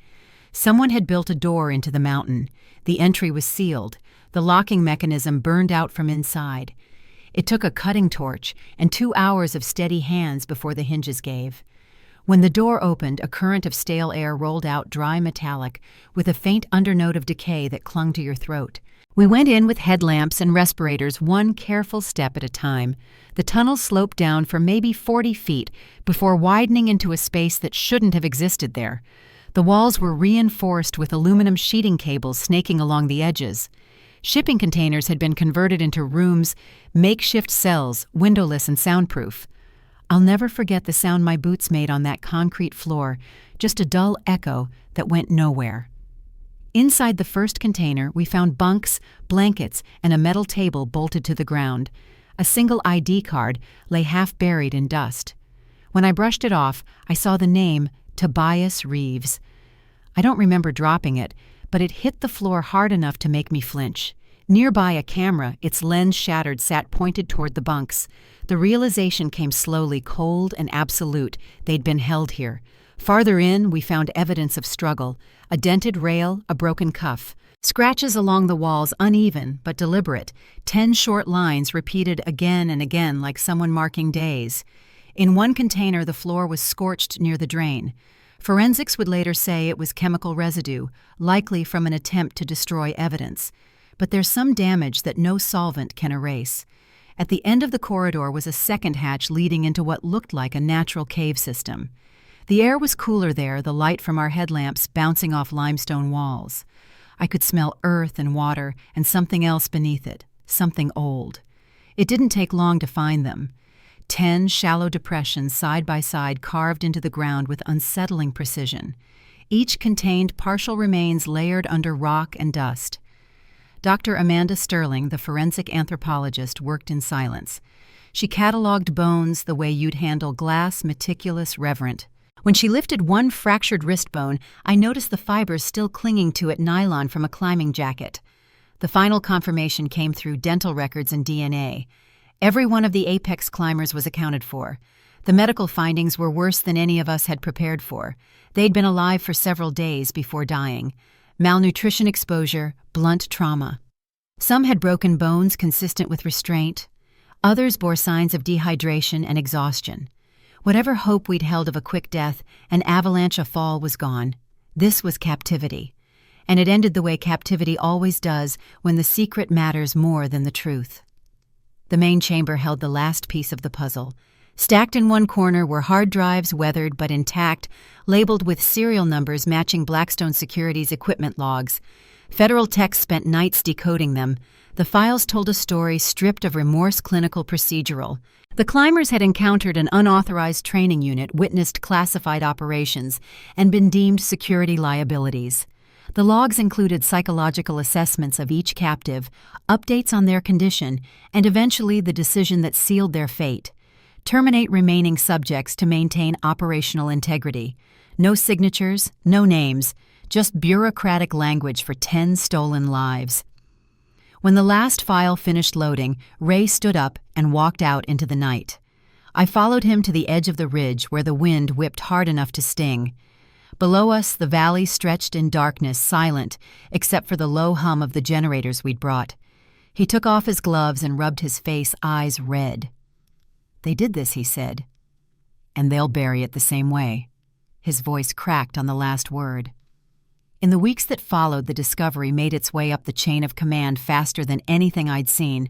Someone had built a door into the mountain. The entry was sealed. The locking mechanism burned out from inside. It took a cutting torch and 2 hours of steady hands before the hinges gave. When the door opened, a current of stale air rolled out, dry metallic, with a faint undernote of decay that clung to your throat. We went in with headlamps and respirators, one careful step at a time. The tunnel sloped down for maybe 40 feet before widening into a space that shouldn't have existed there. The walls were reinforced with aluminum sheeting cables snaking along the edges. Shipping containers had been converted into rooms, makeshift cells, windowless and soundproof. I'll never forget the sound my boots made on that concrete floor, just a dull echo that went nowhere. Inside the first container, we found bunks, blankets, and a metal table bolted to the ground. A single ID card lay half buried in dust. When I brushed it off, I saw the name Tobias Reeves. I don't remember dropping it, but it hit the floor hard enough to make me flinch. Nearby, a camera, its lens shattered, sat pointed toward the bunks. The realization came slowly, cold and absolute. They'd been held here. Farther in, we found evidence of struggle. A dented rail, a broken cuff. Scratches along the walls, uneven but deliberate. 10 short lines repeated again and again like someone marking days. In one container, the floor was scorched near the drain. Forensics would later say it was chemical residue, likely from an attempt to destroy evidence. But there's some damage that no solvent can erase. At the end of the corridor was a second hatch leading into what looked like a natural cave system. The air was cooler there, the light from our headlamps bouncing off limestone walls. I could smell earth and water and something else beneath it, something old. It didn't take long to find them. 10 shallow depressions side by side carved into the ground with unsettling precision. Each contained partial remains layered under rock and dust. Dr. Amanda Sterling, the forensic anthropologist, worked in silence. She cataloged bones the way you'd handle glass, meticulous, reverent. When she lifted one fractured wrist bone, I noticed the fibers still clinging to it, nylon from a climbing jacket. The final confirmation came through dental records and DNA. Every one of the apex climbers was accounted for. The medical findings were worse than any of us had prepared for. They'd been alive for several days before dying. Malnutrition exposure, blunt trauma. Some had broken bones consistent with restraint. Others bore signs of dehydration and exhaustion. Whatever hope we'd held of a quick death, an avalanche of fall was gone. This was captivity. And it ended the way captivity always does, when the secret matters more than the truth. The main chamber held the last piece of the puzzle. Stacked in one corner were hard drives, weathered but intact, labeled with serial numbers matching Blackstone Security's equipment logs. Federal techs spent nights decoding them. The files told a story stripped of remorse, clinical, procedural. The climbers had encountered an unauthorized training unit, witnessed classified operations, and been deemed security liabilities. The logs included psychological assessments of each captive, updates on their condition, and eventually the decision that sealed their fate. Terminate remaining subjects to maintain operational integrity. No signatures, no names, just bureaucratic language for 10 stolen lives. When the last file finished loading, Ray stood up and walked out into the night. I followed him to the edge of the ridge where the wind whipped hard enough to sting. Below us, the valley stretched in darkness, silent, except for the low hum of the generators we'd brought. He took off his gloves and rubbed his face, eyes red. "They did this," he said. "And they'll bury it the same way." His voice cracked on the last word. In the weeks that followed, the discovery made its way up the chain of command faster than anything I'd seen.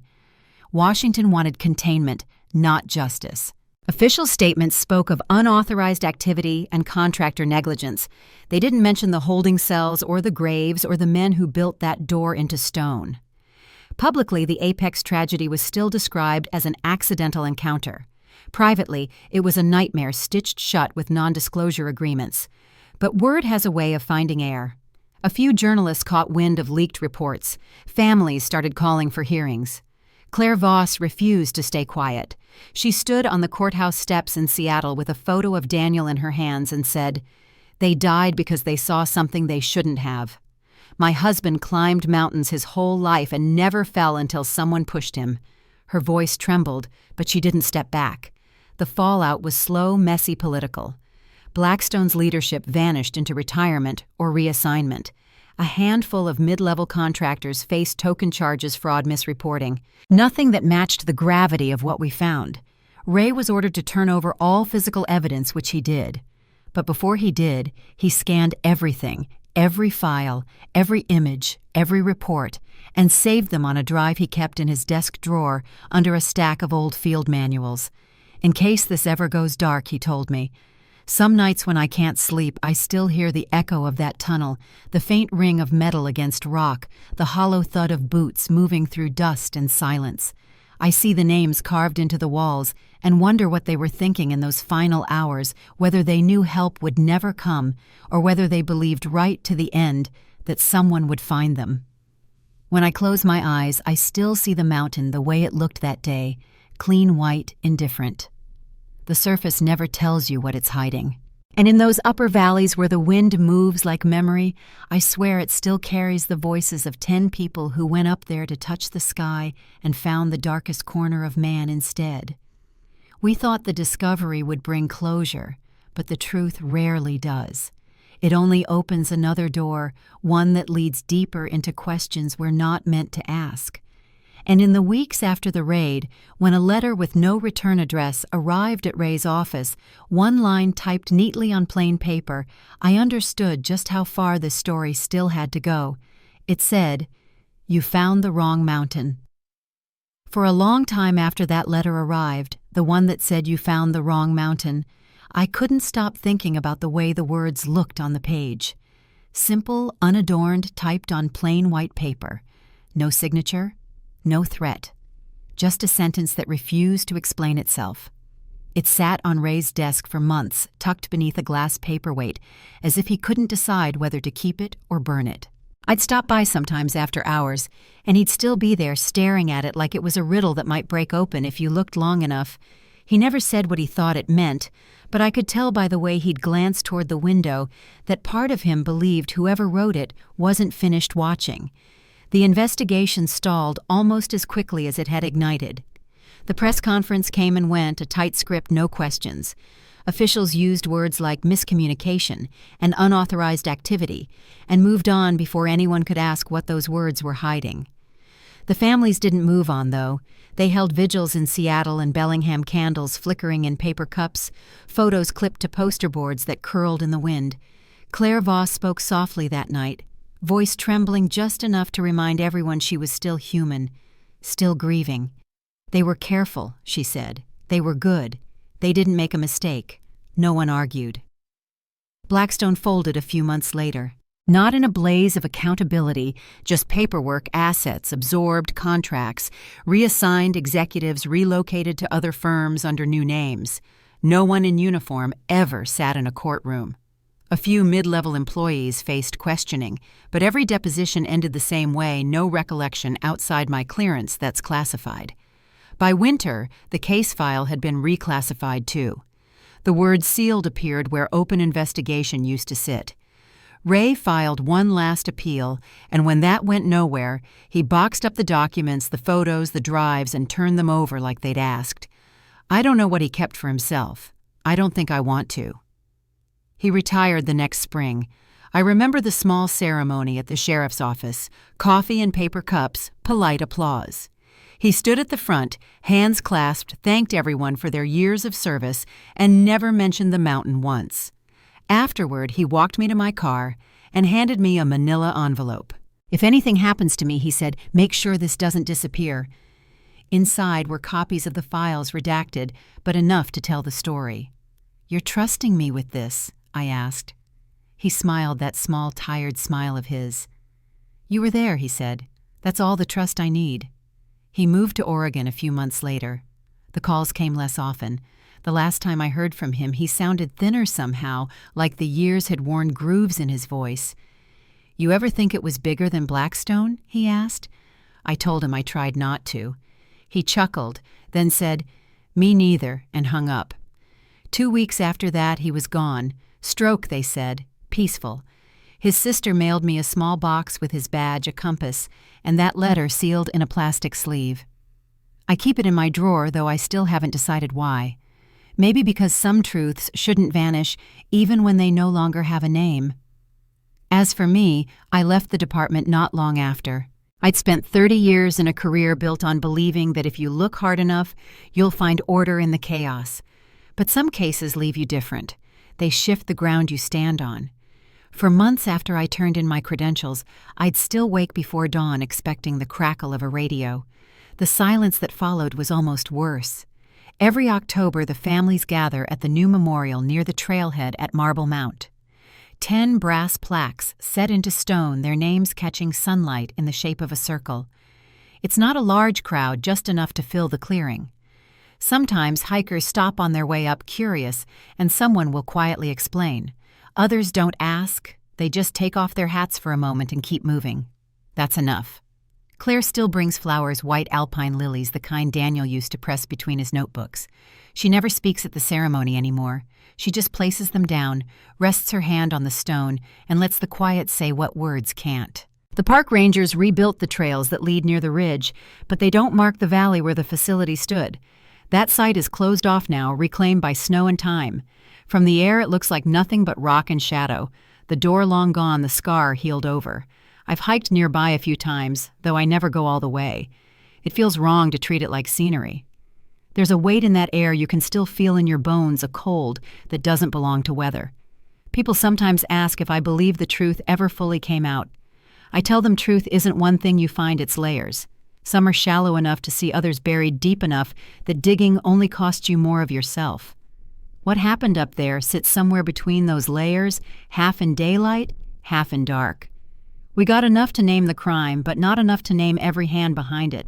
Washington wanted containment, not justice. Official statements spoke of unauthorized activity and contractor negligence. They didn't mention the holding cells or the graves or the men who built that door into stone. Publicly, the Apex tragedy was still described as an accidental encounter. Privately, it was a nightmare stitched shut with non-disclosure agreements. But word has a way of finding air. A few journalists caught wind of leaked reports. Families started calling for hearings. Claire Voss refused to stay quiet. She stood on the courthouse steps in Seattle with a photo of Daniel in her hands and said, "They died because they saw something they shouldn't have. My husband climbed mountains his whole life and never fell until someone pushed him." Her voice trembled, but she didn't step back. The fallout was slow, messy political. Blackstone's leadership vanished into retirement or reassignment. A handful of mid-level contractors faced token charges fraud misreporting. Nothing that matched the gravity of what we found. Ray was ordered to turn over all physical evidence, which he did. But before he did, he scanned everything, every file, every image, every report, and saved them on a drive he kept in his desk drawer under a stack of old field manuals. "In case this ever goes dark," he told me. "Some nights when I can't sleep, I still hear the echo of that tunnel, the faint ring of metal against rock, the hollow thud of boots moving through dust and silence. I see the names carved into the walls and wonder what they were thinking in those final hours, whether they knew help would never come or whether they believed right to the end that someone would find them." When I close my eyes, I still see the mountain the way it looked that day, clean white, indifferent. The surface never tells you what it's hiding. And in those upper valleys where the wind moves like memory, I swear it still carries the voices of 10 people who went up there to touch the sky and found the darkest corner of man instead. We thought the discovery would bring closure, but the truth rarely does. It only opens another door, one that leads deeper into questions we're not meant to ask. And in the weeks after the raid, when a letter with no return address arrived at Ray's office, one line typed neatly on plain paper, I understood just how far this story still had to go. It said, "You found the wrong mountain." For a long time after that letter arrived, the one that said "You found the wrong mountain," I couldn't stop thinking about the way the words looked on the page. Simple, unadorned, typed on plain white paper. No signature. No threat, just a sentence that refused to explain itself. It sat on Ray's desk for months, tucked beneath a glass paperweight, as if he couldn't decide whether to keep it or burn it. I'd stop by sometimes after hours, and he'd still be there staring at it like it was a riddle that might break open if you looked long enough. He never said what he thought it meant, but I could tell by the way he'd glance toward the window that part of him believed whoever wrote it wasn't finished watching. The investigation stalled almost as quickly as it had ignited. The press conference came and went, a tight script, no questions. Officials used words like miscommunication and unauthorized activity and moved on before anyone could ask what those words were hiding. The families didn't move on, though. They held vigils in Seattle and Bellingham, candles flickering in paper cups, photos clipped to poster boards that curled in the wind. Claire Voss spoke softly that night, voice trembling just enough to remind everyone she was still human, still grieving. "They were careful," she said. "They were good. They didn't make a mistake." No one argued. Blackstone folded a few months later. Not in a blaze of accountability, just paperwork, assets, absorbed contracts, reassigned executives relocated to other firms under new names. No one in uniform ever sat in a courtroom. A few mid-level employees faced questioning, but every deposition ended the same way, no recollection outside my clearance that's classified. By winter, the case file had been reclassified too. The word sealed appeared where open investigation used to sit. Ray filed one last appeal, and when that went nowhere, he boxed up the documents, the photos, the drives, and turned them over like they'd asked. I don't know what he kept for himself. I don't think I want to. He retired the next spring. I remember the small ceremony at the sheriff's office, coffee and paper cups, polite applause. He stood at the front, hands clasped, thanked everyone for their years of service, and never mentioned the mountain once. Afterward, he walked me to my car and handed me a manila envelope. "If anything happens to me," he said, "make sure this doesn't disappear." Inside were copies of the files redacted, but enough to tell the story. "You're trusting me with this?" I asked. He smiled that small, tired smile of his. "You were there," he said. "That's all the trust I need." He moved to Oregon a few months later. The calls came less often. The last time I heard from him, he sounded thinner somehow, like the years had worn grooves in his voice. "You ever think it was bigger than Blackstone?" he asked. I told him I tried not to. He chuckled, then said, "Me neither," and hung up. 2 weeks after that, he was gone. Stroke, they said. Peaceful. His sister mailed me a small box with his badge, a compass, and that letter sealed in a plastic sleeve. I keep it in my drawer, though I still haven't decided why. Maybe because some truths shouldn't vanish even when they no longer have a name. As for me, I left the department not long after. I'd spent 30 years in a career built on believing that if you look hard enough, you'll find order in the chaos. But some cases leave you different. They shift the ground you stand on. For months after I turned in my credentials, I'd still wake before dawn expecting the crackle of a radio. The silence that followed was almost worse. Every October, the families gather at the new memorial near the trailhead at Marble Mount. 10 brass plaques set into stone, their names catching sunlight in the shape of a circle. It's not a large crowd, just enough to fill the clearing. Sometimes hikers stop on their way up curious, and someone will quietly explain. Others don't ask, they just take off their hats for a moment and keep moving. That's enough. Claire still brings flowers, white alpine lilies, the kind Daniel used to press between his notebooks. She never speaks at the ceremony anymore. She just places them down, rests her hand on the stone, and lets the quiet say what words can't. The park rangers rebuilt the trails that lead near the ridge, but they don't mark the valley where the facility stood. That site is closed off now, reclaimed by snow and time. From the air, it looks like nothing but rock and shadow. The door long gone, the scar healed over. I've hiked nearby a few times, though I never go all the way. It feels wrong to treat it like scenery. There's a weight in that air you can still feel in your bones, a cold that doesn't belong to weather. People sometimes ask if I believe the truth ever fully came out. I tell them truth isn't one thing you find, it's layers. Some are shallow enough to see others buried deep enough that digging only costs you more of yourself. What happened up there sits somewhere between those layers, half in daylight, half in dark. We got enough to name the crime, but not enough to name every hand behind it.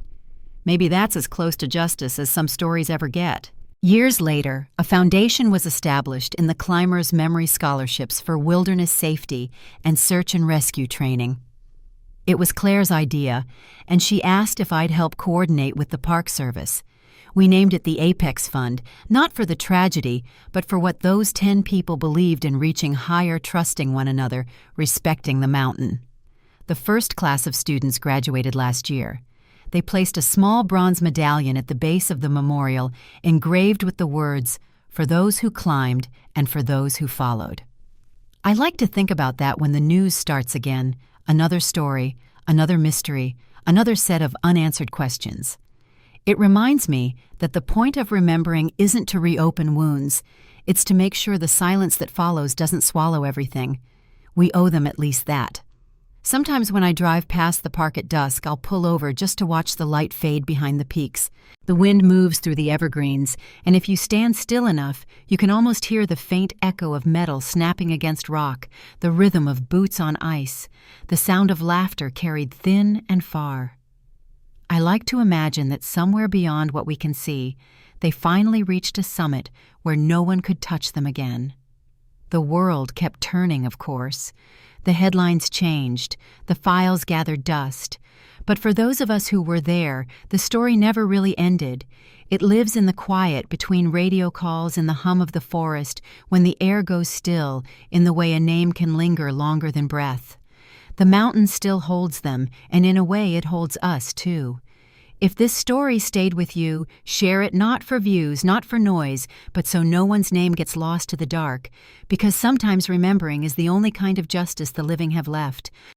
Maybe that's as close to justice as some stories ever get. Years later, a foundation was established in the Climbers' Memory Scholarships for wilderness safety and search and rescue training. It was Claire's idea, and she asked if I'd help coordinate with the Park Service. We named it the Apex Fund, not for the tragedy, but for what those 10 people believed in reaching higher, trusting one another, respecting the mountain. The first class of students graduated last year. They placed a small bronze medallion at the base of the memorial, engraved with the words, "For those who climbed and for those who followed." I like to think about that when the news starts again. Another story, another mystery, another set of unanswered questions. It reminds me that the point of remembering isn't to reopen wounds. It's to make sure the silence that follows doesn't swallow everything. We owe them at least that. Sometimes when I drive past the park at dusk, I'll pull over just to watch the light fade behind the peaks. The wind moves through the evergreens, and if you stand still enough, you can almost hear the faint echo of metal snapping against rock, the rhythm of boots on ice, the sound of laughter carried thin and far. I like to imagine that somewhere beyond what we can see, they finally reached a summit where no one could touch them again. The world kept turning, of course. The headlines changed, the files gathered dust. But for those of us who were there, the story never really ended. It lives in the quiet between radio calls and the hum of the forest when the air goes still, in the way a name can linger longer than breath. The mountain still holds them, and in a way it holds us too. If this story stayed with you, share it not for views, not for noise, but so no one's name gets lost to the dark, because sometimes remembering is the only kind of justice the living have left.